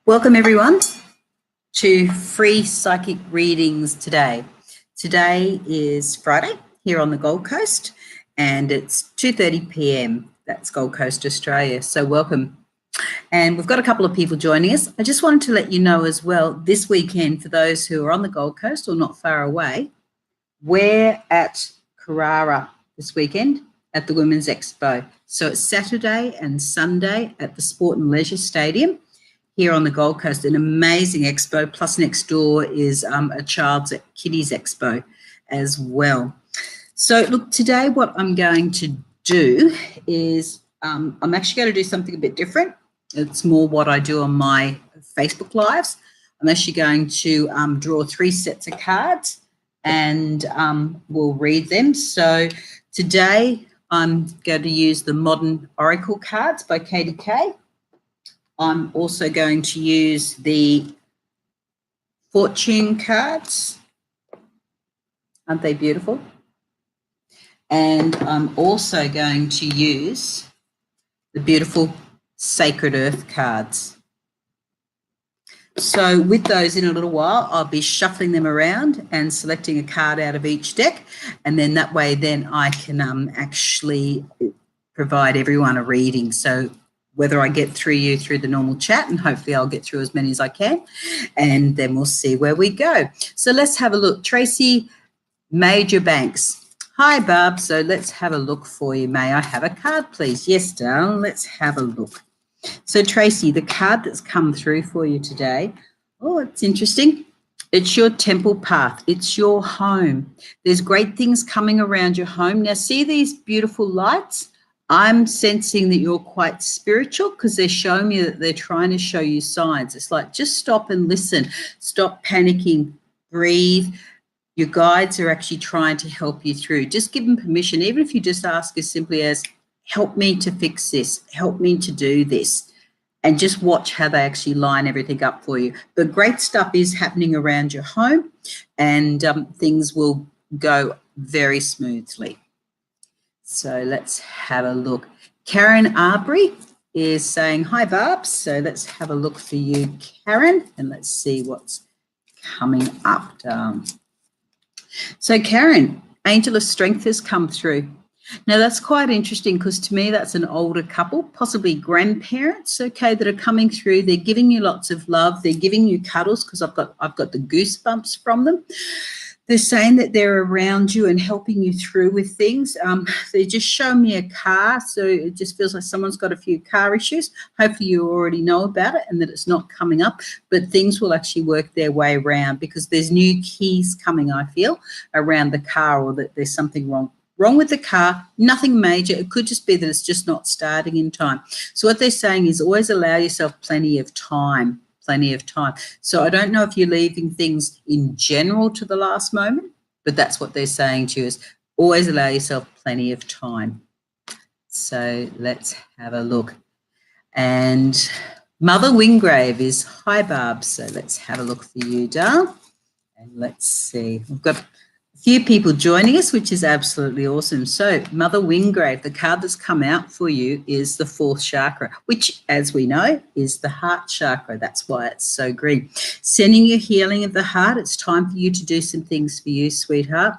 Welcome everyone to free psychic readings today. Today is Friday here on the Gold Coast and it's 2:30 p.m. That's Gold Coast, Australia. So welcome. And we've got a couple of people joining us. I just wanted to let you know as well, this weekend, for those who are on the Gold Coast or not far away, we're at Carrara this weekend at the Women's Expo. So it's Saturday and Sunday at the Sport and Leisure Stadium here on the Gold Coast, an amazing expo, plus next door is a Child's Kiddies Expo as well. So look, today what I'm going to do is I'm actually going to do something a bit different. It's more what I do on my Facebook Lives. I'm actually going to draw 3 sets of cards and we'll read them. So today I'm going to use the Modern Oracle cards by Katie Kay. I'm also going to use the fortune cards. Aren't they beautiful? And I'm also going to use the beautiful Sacred Earth cards. So with those, in a little while, I'll be shuffling them around and selecting a card out of each deck. And then that way then I can actually provide everyone a reading. So whether I get through you through the normal chat, and hopefully I'll get through as many as I can, and then we'll see where we go. So let's have a look. Tracy Major Banks. Hi, Barb. So let's have a look for you. May I have a card, please? Yes, darling. Let's have a look. So, Tracy, the card that's come through for you today, oh, it's interesting. It's your temple path. It's your home. There's great things coming around your home. Now, see these beautiful lights? I'm sensing that you're quite spiritual because they're showing me that they're trying to show you signs. It's like, just stop and listen. Stop panicking. Breathe. Your guides are actually trying to help you through. Just give them permission, even if you just ask as simply as, help me to fix this. Help me to do this. And just watch how they actually line everything up for you. But great stuff is happening around your home and things will go very smoothly. So let's have a look. Karen Arbery is saying, hi, Barb. So let's have a look for you, Karen, and let's see what's coming up. So Karen, Angel of Strength has come through. Now, that's quite interesting because to me that's an older couple, possibly grandparents, okay, that are coming through. They're giving you lots of love. They're giving you cuddles because I've got the goosebumps from them. They're saying that they're around you and helping you through with things. They just show me a car, so it just feels like someone's got a few car issues. Hopefully you already know about it and that it's not coming up, but things will actually work their way around because there's new keys coming, I feel, around the car, or that there's something wrong with the car, nothing major. It could just be that it's just not starting in time. So what they're saying is always allow yourself plenty of time. So I don't know if you're leaving things in general to the last moment, but that's what they're saying to you, is always allow yourself plenty of time. So let's have a look. And Mother Wingrave is, hi, Barb. So let's have a look for you, darling. And let's see. We've got few people joining us, which is absolutely awesome. So Mother Wingrave, the card that's come out for you is the 4th chakra, which, as we know, is the heart chakra. That's why it's so green. Sending you healing of the heart. It's time for you to do some things for you, sweetheart.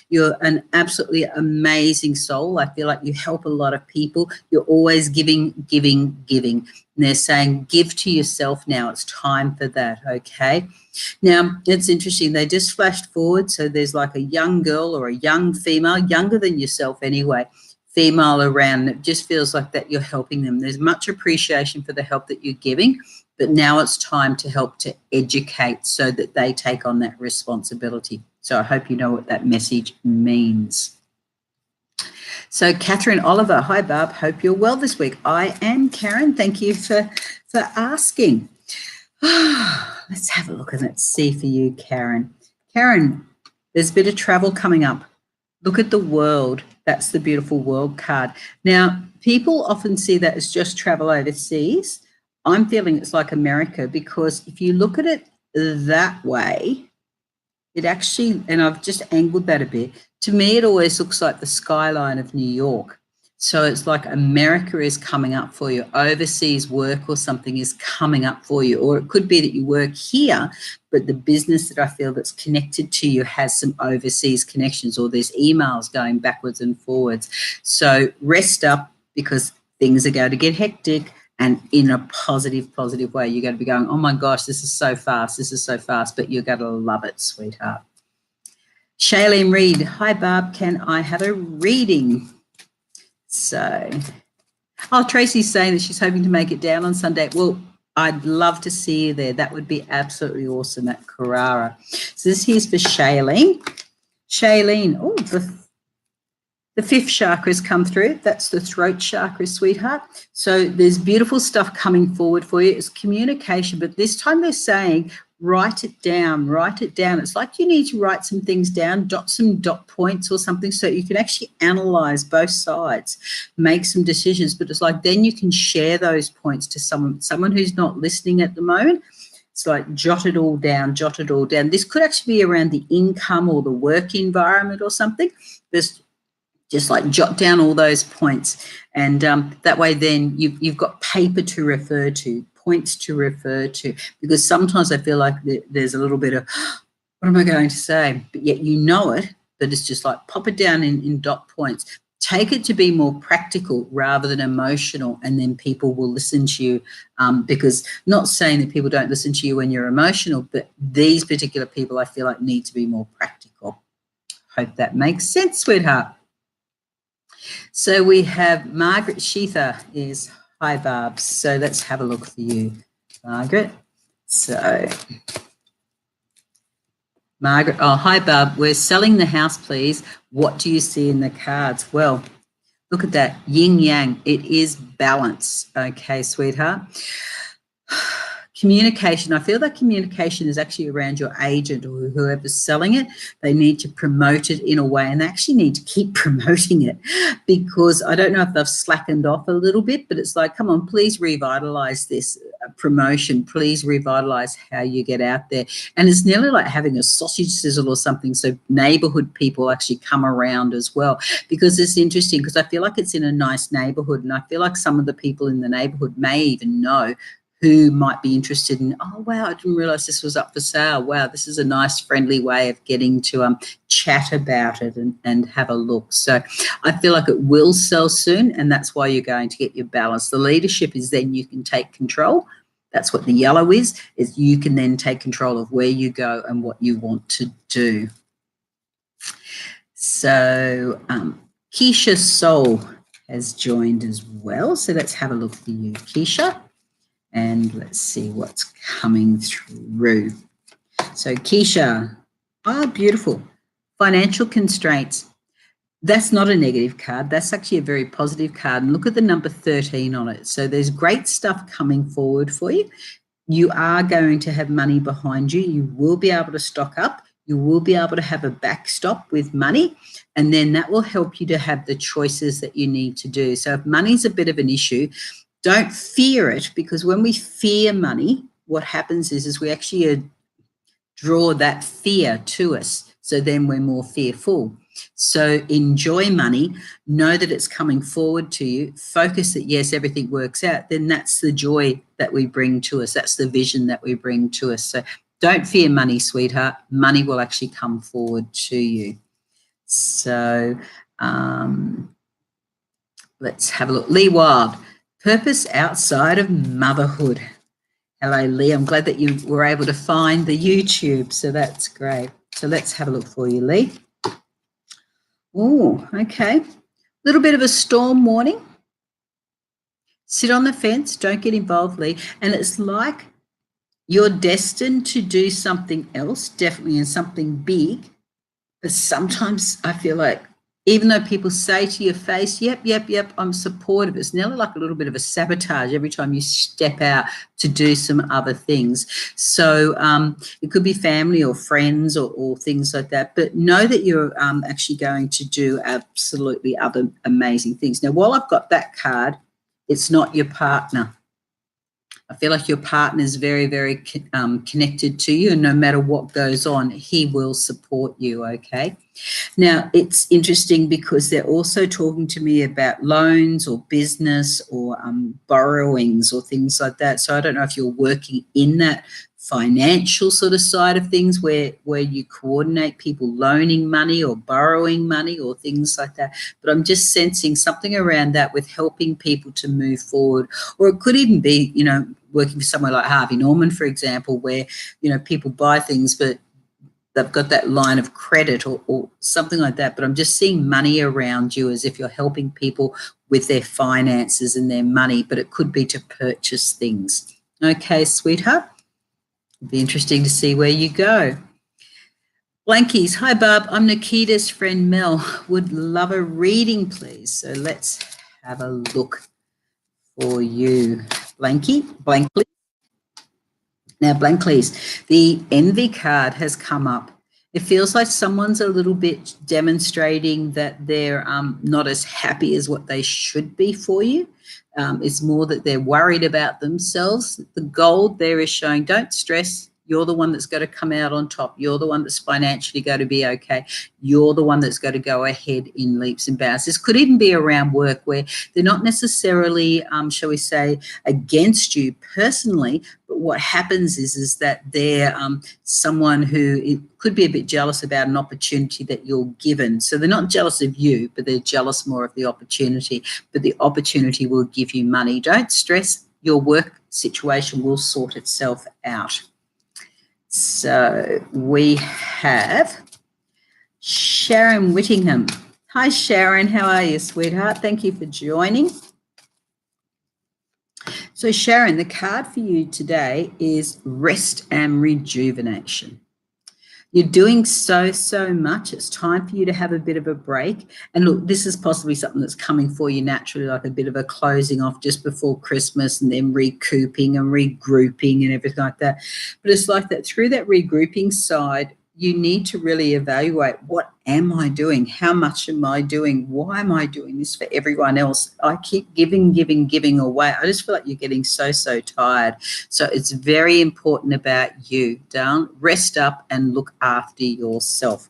You're an absolutely amazing soul. I feel like you help a lot of people. You're always giving. And they're saying, give to yourself now. It's time for that, okay? Now, it's interesting. They just flashed forward. So there's like a young girl or a young female, younger than yourself anyway, female around. It just feels like that you're helping them. There's much appreciation for the help that you're giving, but now it's time to help to educate so that they take on that responsibility. So I hope you know what that message means. So Catherine Oliver, hi, Barb. Hope you're well this week. I am, Karen. Thank you for asking. Let's have a look and let's see for you, Karen. Karen, there's a bit of travel coming up. Look at the world. That's the beautiful world card. Now, people often see that as just travel overseas. I'm feeling it's like America because if you look at it that way, it actually, and I've just angled that a bit, to me it always looks like the skyline of New York. So it's like America is coming up for you, overseas work or something is coming up for you, or it could be that you work here, but the business that I feel that's connected to you has some overseas connections, or there's emails going backwards and forwards. So rest up, because things are going to get hectic, and in a positive way. You're going to be going, oh my gosh, this is so fast, but you're going to love it, sweetheart. Shailene Reed, hi Barb, can I have a reading? So, Tracy's saying that she's hoping to make it down on Sunday. Well, I'd love to see you there. That would be absolutely awesome at Carrara. So this here's for Shailene. Shailene, oh, the fifth chakra's come through. That's the throat chakra, sweetheart. So there's beautiful stuff coming forward for you. It's communication, but this time they're saying, write it down. It's like you need to write some things down, some dot points or something, so you can actually analyze both sides, make some decisions. But it's like then you can share those points to someone who's not listening at the moment. It's like jot it all down. This could actually be around the income or the work environment or something. Just like jot down all those points, and that way then you've got paper to refer to, points to refer to, because sometimes I feel like there's a little bit of, what am I going to say? But yet you know it, but it's just like pop it down in dot points. Take it to be more practical rather than emotional, and then people will listen to you, because not saying that people don't listen to you when you're emotional, but these particular people I feel like need to be more practical. Hope that makes sense, sweetheart. So we have Margaret Sheetha is, hi Barb. So let's have a look for you, Margaret. So Margaret, oh, hi Barb, we're selling the house, please. What do you see in the cards? Well, look at that, yin yang, it is balance. Okay, sweetheart. Communication, I feel that communication is actually around your agent or whoever's selling it. They need to promote it in a way, and they actually need to keep promoting it, because I don't know if they've slackened off a little bit, but it's like, come on, please revitalize this promotion. Please revitalize how you get out there. And it's nearly like having a sausage sizzle or something, so neighborhood people actually come around as well, because it's interesting, because I feel like it's in a nice neighborhood, and I feel like some of the people in the neighborhood may even know who might be interested in, oh, wow, I didn't realize this was up for sale. Wow, this is a nice, friendly way of getting to chat about it and have a look. So I feel like it will sell soon, and that's why you're going to get your balance. The leadership is then you can take control. That's what the yellow is you can then take control of where you go and what you want to do. So Keisha Soul has joined as well. So let's have a look for you, Keisha. And let's see what's coming through. So Keisha, oh, beautiful. Financial constraints. That's not a negative card. That's actually a very positive card. And look at the number 13 on it. So there's great stuff coming forward for you. You are going to have money behind you. You will be able to stock up. You will be able to have a backstop with money, and then that will help you to have the choices that you need to do. So if money's a bit of an issue, don't fear it, because when we fear money, what happens is we actually draw that fear to us. So then we're more fearful. So enjoy money, know that it's coming forward to you, focus that, yes, everything works out. Then that's the joy that we bring to us. That's the vision that we bring to us. So don't fear money, sweetheart. Money will actually come forward to you. So let's have a look. Lee Wild. Purpose outside of motherhood. Hello, Lee. I'm glad that you were able to find the YouTube, so that's great. So let's have a look for you, Lee. Oh, okay. A little bit of a storm warning. Sit on the fence. Don't get involved, Lee. And it's like you're destined to do something else, definitely, and something big. But sometimes I feel like, even though people say to your face, yep, I'm supportive, it's nearly like a little bit of a sabotage every time you step out to do some other things. So it could be family or friends or things like that, but know that you're actually going to do absolutely other amazing things. Now, while I've got that card, it's not your partner. I feel like your partner is very, very connected to you, and no matter what goes on, he will support you, okay? Now, it's interesting because they're also talking to me about loans or business or borrowings or things like that. So I don't know if you're working in that financial sort of side of things where you coordinate people loaning money or borrowing money or things like that. But I'm just sensing something around that with helping people to move forward. Or it could even be, working for somewhere like Harvey Norman, for example, where, people buy things, but they've got that line of credit or something like that. But I'm just seeing money around you as if you're helping people with their finances and their money, but it could be to purchase things. Okay, sweetheart? It'd be interesting to see where you go. Blankies, hi, Barb. I'm Nikita's friend Mel. Would love a reading, please. So let's have a look for you. Blanky. Now, Blankies, the envy card has come up. It feels like someone's a little bit demonstrating that they're not as happy as what they should be for you. It's more that they're worried about themselves. The gold there is showing, don't stress. You're the one that's going to come out on top. You're the one that's financially going to be okay. You're the one that's going to go ahead in leaps and bounds. This could even be around work where they're not necessarily, shall we say, against you personally, but what happens is that they're someone who it could be a bit jealous about an opportunity that you're given. So they're not jealous of you, but they're jealous more of the opportunity. But the opportunity will give you money. Don't stress. Your work situation will sort itself out. So we have Sharon Whittingham. Hi, Sharon. How are you, sweetheart? Thank you for joining. So, Sharon, the card for you today is rest and rejuvenation. You're doing so much. It's time for you to have a bit of a break. And look, this is possibly something that's coming for you naturally, like a bit of a closing off just before Christmas and then recouping and regrouping and everything like that. But it's like that through that regrouping side, you need to really evaluate, what am I doing? How much am I doing? Why am I doing this for everyone else? I keep giving away. I just feel like you're getting so tired. So it's very important about you, darling. Rest up and look after yourself.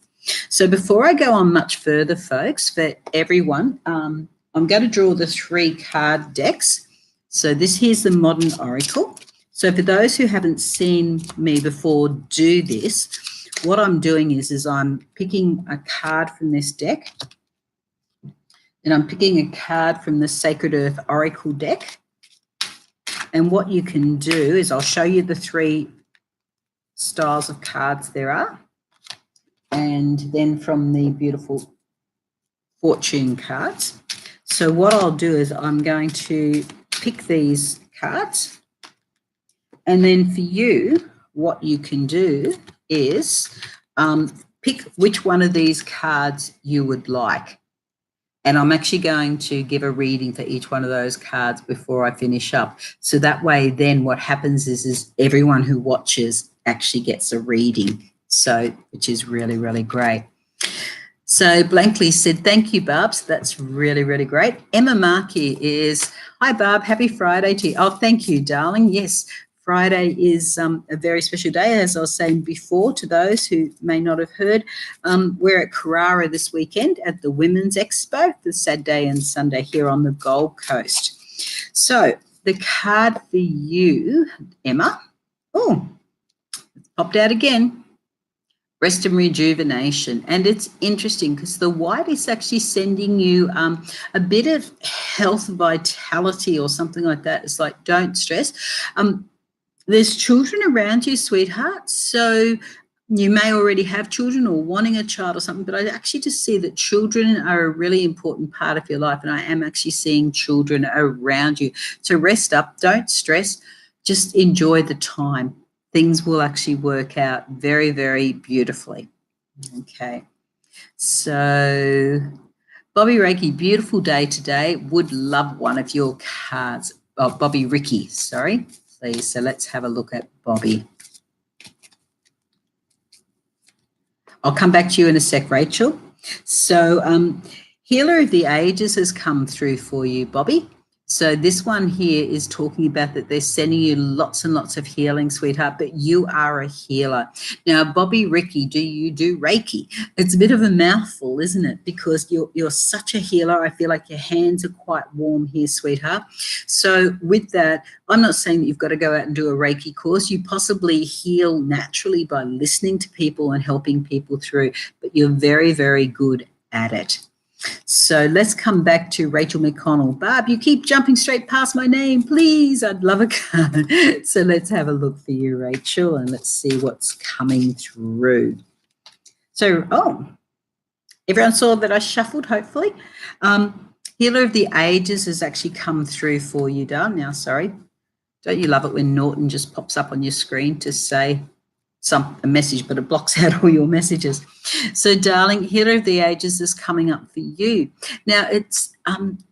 So before I go on much further, folks, for everyone, I'm going to draw the 3 card decks. So this here's the Modern Oracle. So for those who haven't seen me before do this, what I'm doing is I'm picking a card from this deck, and I'm picking a card from the Sacred Earth Oracle deck. And what you can do is I'll show you the 3 styles of cards there are, and then from the beautiful fortune cards. So what I'll do is I'm going to pick these cards, and then for you, what you can do is pick which one of these cards you would like. And I'm actually going to give a reading for each one of those cards before I finish up. So that way then what happens is everyone who watches actually gets a reading. So, which is really, really great. So Blankly said, thank you, Barb. So that's really, really great. Emma Markey is, hi, Barb. Happy Friday to you. Oh, thank you, darling. Yes. Friday is a very special day, as I was saying before, to those who may not have heard. We're at Carrara this weekend at the Women's Expo, the Saturday and Sunday here on the Gold Coast. So the card for you, Emma, it's popped out again, rest and rejuvenation. And it's interesting because the white is actually sending you a bit of health vitality or something like that. It's like, don't stress. There's children around you, sweetheart, so you may already have children or wanting a child or something, but I actually just see that children are a really important part of your life, and I am actually seeing children around you. So rest up, don't stress, just enjoy the time. Things will actually work out very, very beautifully. Okay, so Bobby Reiki, beautiful day today. Would love one of your cards. Oh, Bobby Ricky, sorry. Please. So let's have a look at Bobby. I'll come back to you in a sec, Rachel. So Healer of the Ages has come through for you, Bobby. So this one here is talking about that they're sending you lots and lots of healing, sweetheart, but you are a healer. Now, Bobby Ricky, do you do Reiki? It's a bit of a mouthful, isn't it? Because you're such a healer. I feel like your hands are quite warm here, sweetheart. So with that, I'm not saying that you've got to go out and do a Reiki course. You possibly heal naturally by listening to people and helping people through, but you're very, very good at it. So let's come back to Rachel McConnell. Barb, you keep jumping straight past my name. Please, I'd love a card. So let's have a look for you, Rachel, and let's see what's coming through. So, everyone saw that I shuffled, hopefully. Healer of the Ages has actually come through for you, darling. Now, sorry. Don't you love it when Norton just pops up on your screen to say a message, but it blocks out all your messages. So, darling, Healer of the Ages is coming up for you. Now, it's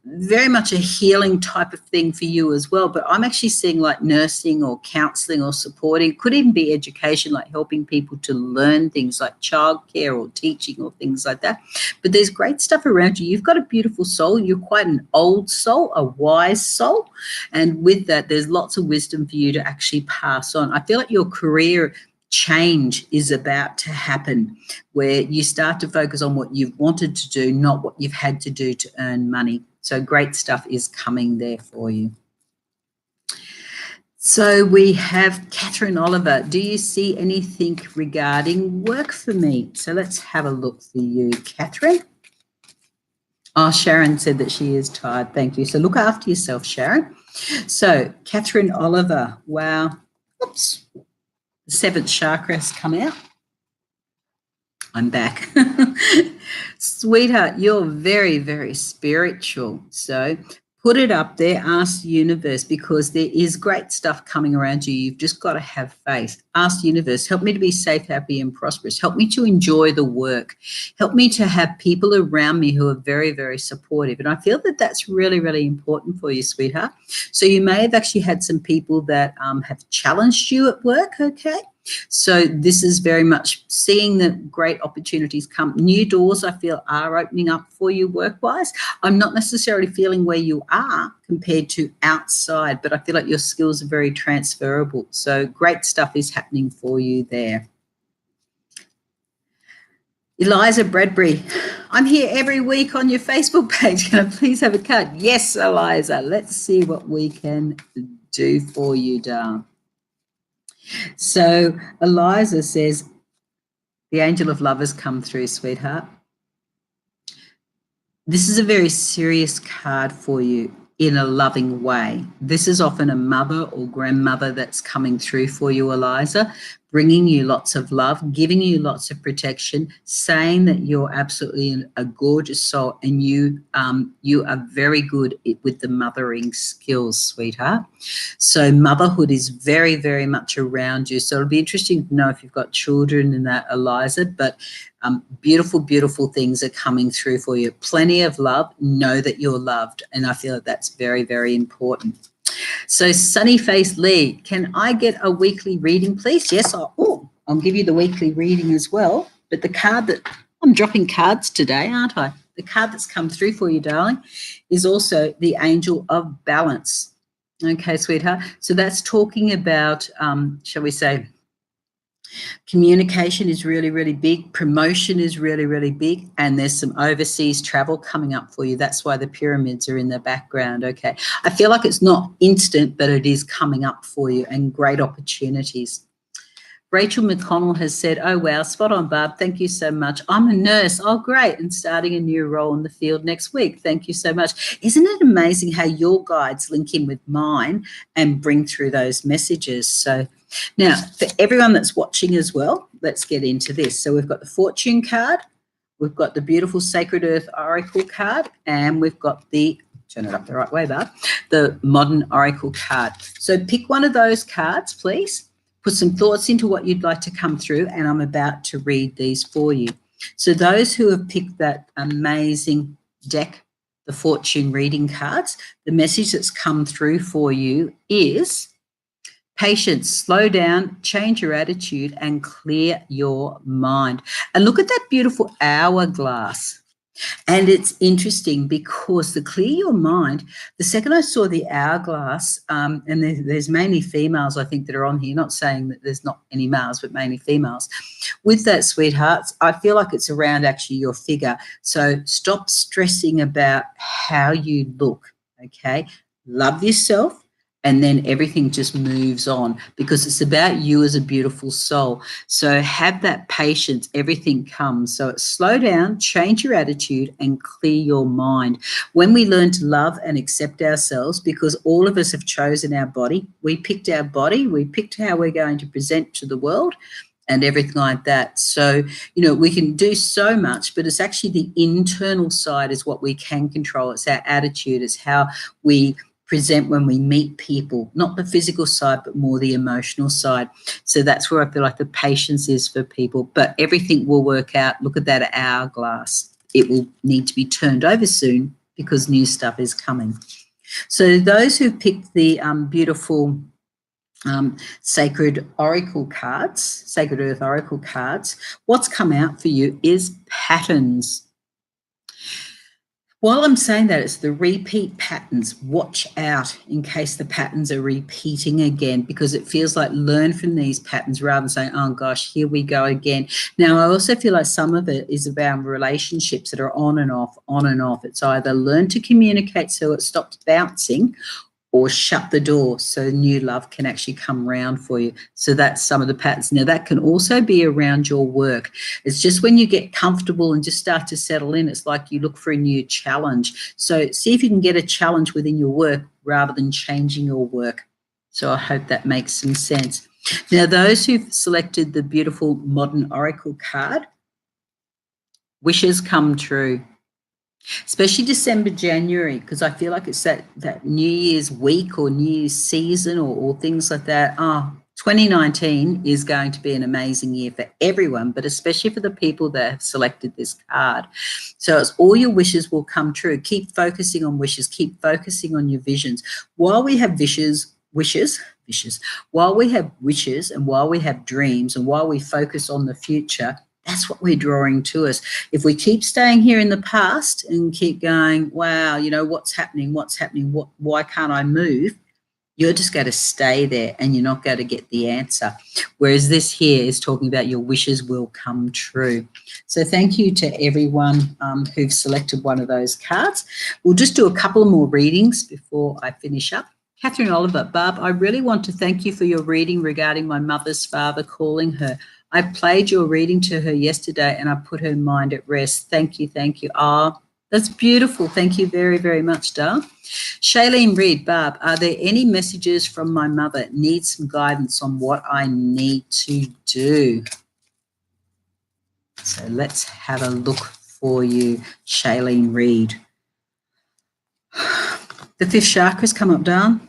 very much a healing type of thing for you as well, but I'm actually seeing like nursing or counselling or supporting. Could even be education, like helping people to learn things like childcare or teaching or things like that. But there's great stuff around you. You've got a beautiful soul. You're quite an old soul, a wise soul. And with that, there's lots of wisdom for you to actually pass on. I feel like your career change is about to happen, where you start to focus on what you've wanted to do, not what you've had to do to earn money. So great stuff is coming there for you. So we have Catherine Oliver. Do you see anything regarding work for me? So let's have a look for you, Catherine. Oh, Sharon said that she is tired. Thank you. So look after yourself, Sharon. So Catherine Oliver, wow. Oops. The seventh chakra has come out. I'm back. Sweetheart, you're very, very spiritual. So put it up there, ask the universe, because there is great stuff coming around you. You've just got to have faith. Ask the universe, help me to be safe, happy, and prosperous. Help me to enjoy the work. Help me to have people around me who are very, very supportive. And I feel that that's really, really important for you, sweetheart. So you may have actually had some people that have challenged you at work, okay? So this is very much seeing the great opportunities come. New doors, I feel, are opening up for you work-wise. I'm not necessarily feeling where you are compared to outside, but I feel like your skills are very transferable. So great stuff is happening for you there. Eliza Bradbury, I'm here every week on your Facebook page. Can I please have a card? Yes, Eliza. Let's see what we can do for you, darling. So Eliza says, the angel of love has come through, sweetheart. This is a very serious card for you in a loving way. This is often a mother or grandmother that's coming through for you, Eliza, bringing you lots of love, giving you lots of protection, saying that you're absolutely a gorgeous soul and you are very good with the mothering skills, sweetheart. So motherhood is very, very much around you. So it'll be interesting to know if you've got children in that, Eliza, but beautiful, beautiful things are coming through for you. Plenty of love. Know that you're loved. And I feel that that's very, very important. So Sunny Face Lee, can I get a weekly reading, please? Yes, I'll give you the weekly reading as well. But the card that I'm dropping cards today, aren't I? The card that's come through for you, darling, is also the Angel of Balance. Okay, sweetheart. So that's talking about, shall we say, communication is really, really big. Promotion is really, really big. And there's some overseas travel coming up for you. That's why the pyramids are in the background, okay? I feel like it's not instant, but it is coming up for you and great opportunities. Rachel McConnell has said, oh, wow, spot on, Barb. Thank you so much. I'm a nurse. Oh, great. And starting a new role in the field next week. Thank you so much. Isn't it amazing how your guides link in with mine and bring through those messages? So now, for everyone that's watching as well, let's get into this. So we've got the fortune card, we've got the beautiful Sacred Earth Oracle card, and we've got the, turn it up the right way, Barb, the Modern Oracle card. So pick one of those cards, please. Put some thoughts into what you'd like to come through, and I'm about to read these for you. So those who have picked that amazing deck, the fortune reading cards, the message that's come through for you is patience, slow down, change your attitude, and clear your mind. And look at that beautiful hourglass. And it's interesting because the clear your mind, the second I saw the hourglass, and there's mainly females, I think, that are on here, not saying that there's not any males, but mainly females. With that, sweethearts, I feel like it's around actually your figure. So stop stressing about how you look, okay? Love yourself. And then everything just moves on because it's about you as a beautiful soul. So have that patience, everything comes. So slow down, change your attitude and clear your mind. When we learn to love and accept ourselves, because all of us have chosen our body, we picked our body, we picked how we're going to present to the world and everything like that. So, we can do so much, but it's actually the internal side is what we can control. It's our attitude, it's how we present when we meet people, not the physical side, but more the emotional side. So that's where I feel like the patience is for people, but everything will work out. Look at that hourglass. It will need to be turned over soon because new stuff is coming. So those who picked the beautiful Sacred Oracle cards, Sacred Earth Oracle cards, what's come out for you is patterns. While I'm saying that, it's the repeat patterns. Watch out in case the patterns are repeating again, because it feels like learn from these patterns rather than saying, oh gosh, here we go again. Now, I also feel like some of it is about relationships that are on and off, on and off. It's either learn to communicate so it stops bouncing, or shut the door so new love can actually come round for you. So that's some of the patterns. Now, that can also be around your work. It's just when you get comfortable and just start to settle in, it's like you look for a new challenge. So see if you can get a challenge within your work rather than changing your work. So I hope that makes some sense. Now, those who've selected the beautiful Modern Oracle card, wishes come true. Especially December, January, because I feel like it's that New Year's week or New Year's season or things like that. 2019 is going to be an amazing year for everyone, but especially for the people that have selected this card. So it's all your wishes will come true. Keep focusing on wishes. Keep focusing on your visions. While we have while we have wishes and while we have dreams and while we focus on the future, that's what we're drawing to us. If we keep staying here in the past and keep going, wow, what's happening? Why can't I move? You're just going to stay there and you're not going to get the answer. Whereas this here is talking about your wishes will come true. So thank you to everyone who've selected one of those cards. We'll just do a couple more readings before I finish up. Catherine Oliver, Barb, I really want to thank you for your reading regarding my mother's father calling her. I played your reading to her yesterday and I put her mind at rest. Thank you, thank you. Oh, that's beautiful. Thank you very, very much, Dale. Shailene Reed, Barb, are there any messages from my mother? Need some guidance on what I need to do. So let's have a look for you, Shailene Reed. The fifth chakra's come up, Dale.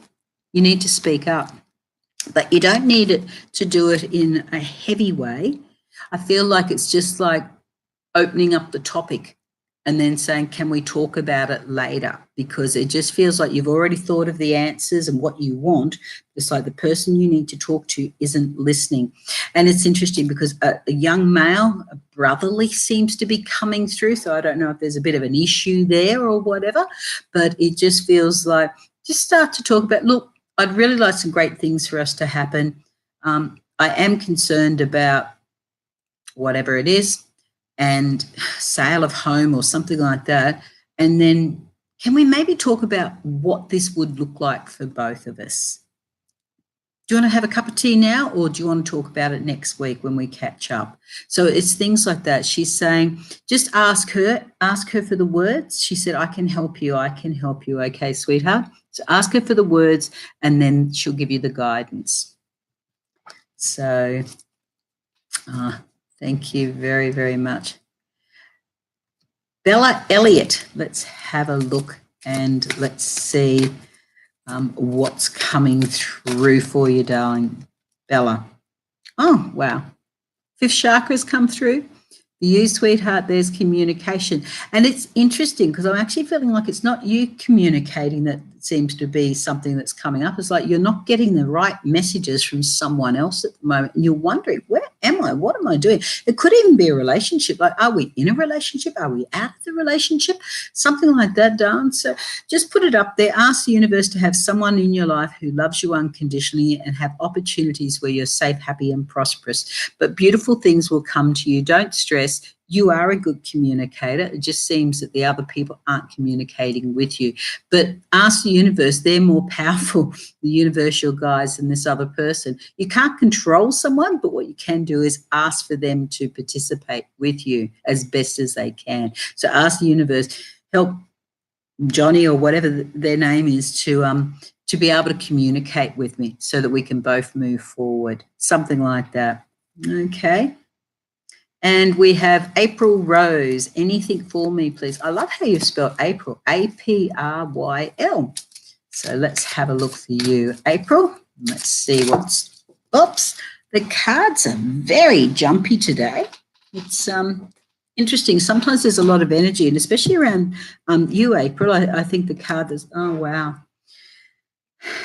You need to speak up. But you don't need it to do it in a heavy way. I feel like it's just like opening up the topic and then saying, can we talk about it later? Because it just feels like you've already thought of the answers and what you want. It's like the person you need to talk to isn't listening. And it's interesting because a young male, a brotherly seems to be coming through. So I don't know if there's a bit of an issue there or whatever, but it just feels like just start to talk about, look, I'd really like some great things for us to happen. I am concerned about whatever it is and sale of home or something like that. And then can we maybe talk about what this would look like for both of us? Do you want to have a cup of tea now or do you want to talk about it next week when we catch up? So it's things like that. She's saying, just ask her for the words. She said, I can help you. Okay, sweetheart. So ask her for the words and then she'll give you the guidance. So thank you very, very much. Bella Elliott, let's have a look and let's see what's coming through for you, darling. Bella. Oh, wow. Fifth chakra's come through. For you, sweetheart, there's communication. And it's interesting because I'm actually feeling like it's not you communicating, that seems to be something that's coming up. It's like you're not getting the right messages from someone else at the moment, and you're wondering, where am I? What am I doing? It could even be a relationship. Like, are we in a relationship? Are we out of the relationship? Something like that, darling. So just put it up there. Ask the universe to have someone in your life who loves you unconditionally and have opportunities where you're safe, happy, and prosperous. But beautiful things will come to you. Don't stress. You are a good communicator. It just seems that the other people aren't communicating with you. But ask the universe. They're more powerful, the universe, your guides, than this other person. You can't control someone, but what you can do is ask for them to participate with you as best as they can. So ask the universe, help Johnny or whatever their name is to be able to communicate with me so that we can both move forward. Something like that. Okay. And we have April Rose. Anything for me, please? I love how you've spelled April, A-P-R-Y-L. So let's have a look for you, April. Let's see what's, oops, the cards are very jumpy today. It's interesting. Sometimes there's a lot of energy, and especially around you, April. I think the card is, oh, wow.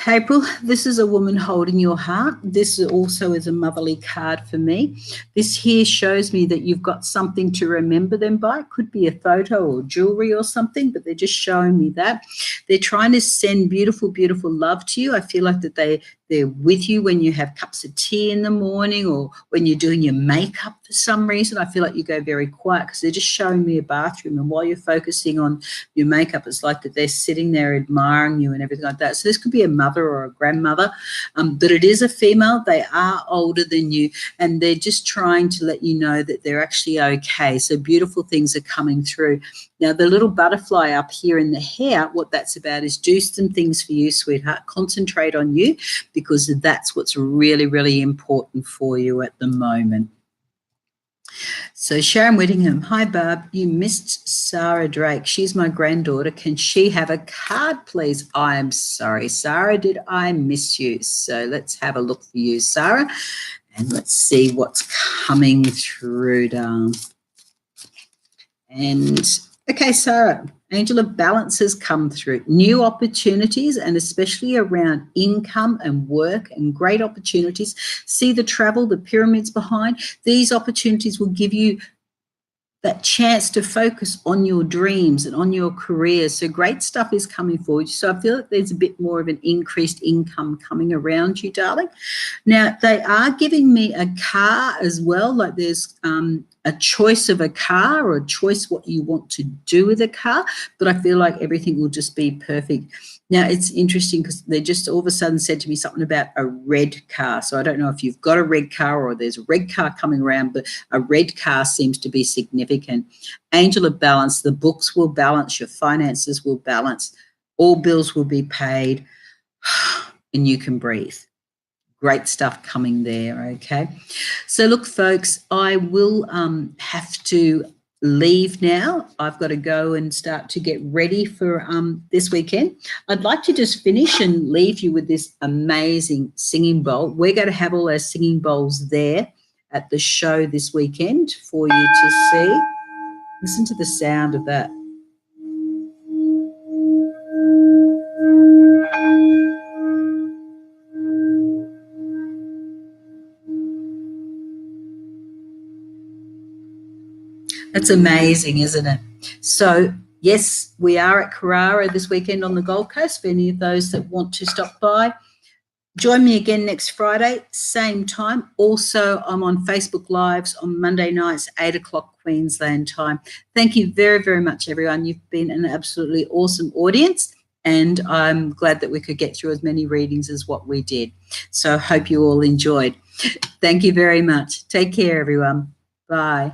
April, this is a woman holding your heart. This also is a motherly card for me. This here shows me that you've got something to remember them by. It could be a photo or jewelry or something, but they're just showing me that. They're trying to send beautiful, beautiful love to you. I feel like that they're with you when you have cups of tea in the morning or when you're doing your makeup for some reason. I feel like you go very quiet because they're just showing me a bathroom, and while you're focusing on your makeup, it's like that they're sitting there admiring you and everything like that. So this could be a mother or a grandmother, but it is a female. They are older than you, and they're just trying to let you know that they're actually okay. So beautiful things are coming through. Now, the little butterfly up here in the hair, what that's about is do some things for you, sweetheart. Concentrate on you because that's what's really, really important for you at the moment. So Sharon Whittingham, hi, Barb. You missed Sarah Drake. She's my granddaughter. Can she have a card, please? I'm sorry, Sarah. Did I miss you? So let's have a look for you, Sarah, and let's see what's coming through, darling. And okay, Sarah, Angel of Balance has come through. New opportunities, and especially around income and work, and great opportunities. See the travel, the pyramids behind. These opportunities will give you that chance to focus on your dreams and on your career. So great stuff is coming forward. So I feel like there's a bit more of an increased income coming around you, darling. Now, they are giving me a car as well. Like there's a choice of a car or a choice what you want to do with a car, but I feel like everything will just be perfect. Now, it's interesting because they just all of a sudden said to me something about a red car. So I don't know if you've got a red car or there's a red car coming around, but a red car seems to be significant. Angel of Balance, the books will balance, your finances will balance, all bills will be paid, and you can breathe. Great stuff coming there, okay? So look, folks, I will have to leave now. I've got to go and start to get ready for this weekend. I'd like to just finish and leave you with this amazing singing bowl. We're going to have all our singing bowls there at the show this weekend for you to see. Listen to the sound of that. It's amazing, isn't it? So, yes, we are at Carrara this weekend on the Gold Coast. For any of those that want to stop by, join me again next Friday, same time. Also, I'm on Facebook Lives on Monday nights, 8 o'clock Queensland time. Thank you very, very much, everyone. You've been an absolutely awesome audience, and I'm glad that we could get through as many readings as what we did. So I hope you all enjoyed. Thank you very much. Take care, everyone. Bye.